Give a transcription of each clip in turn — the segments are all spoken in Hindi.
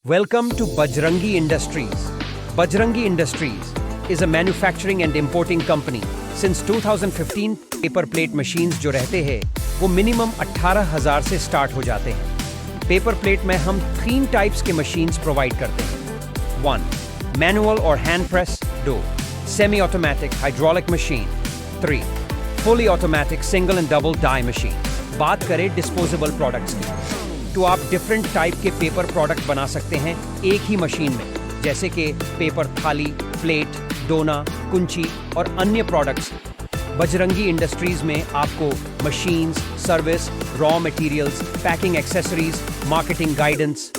Welcome to Bajrangi Industries. Bajrangi Industries is a manufacturing and importing company. Since 2015, paper plate machines जो रहते हैं वो मिनिमम 18,000 से स्टार्ट हो जाते हैं। पेपर प्लेट में हम 3 टाइप्स के मशीन्स प्रोवाइड करते हैं। 1. मैनुअल और hand press. 2. Semi automatic hydraulic machine. 3. Fully automatic single and double die machine. बात करें डिस्पोजेबल प्रोडक्ट्स की तो आप डिफरेंट टाइप के पेपर प्रोडक्ट बना सकते हैं एक ही मशीन में, जैसे कि पेपर थाली, प्लेट, डोना, कुंची और अन्य प्रोडक्ट्स। बजरंगी इंडस्ट्रीज में आपको machines, service, raw materials, packing accessories, marketing guidance,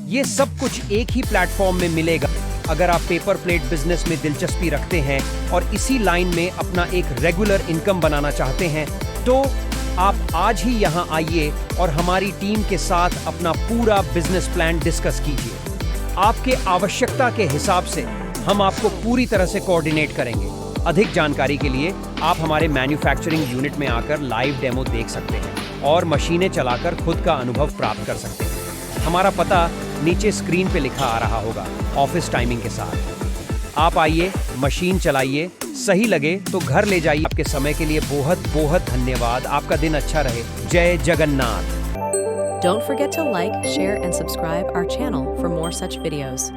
ये सब कुछ एक ही प्लेटफॉर्म में मिलेगा। अगर आप पेपर प्लेट बिजनेस में दिलचस्पी रखते हैं और इसी लाइन में अपना एक रेगुलर इनकम बनाना चाहते हैं तो आप आज ही यहां आइए और हमारी टीम के साथ अपना पूरा बिजनेस प्लान डिस्कस कीजिए। आपके आवश्यकता के हिसाब से हम आपको पूरी तरह से कोऑर्डिनेट करेंगे। अधिक जानकारी के लिए आप हमारे मैन्युफैक्चरिंग यूनिट में आकर लाइव डेमो देख सकते हैं और मशीनें चलाकर खुद का अनुभव प्राप्त कर सकते हैं। हमारा पता नीचे स्क्रीन पे लिखा आ रहा होगा, ऑफिस टाइमिंग के साथ। आप आइए, मशीन चलाइए, सही लगे तो घर ले जाइए। आपके समय के लिए बहुत बहुत धन्यवाद। आपका दिन अच्छा रहे। जय Jagannath. Don't forget to like, share, and subscribe our channel for more such videos.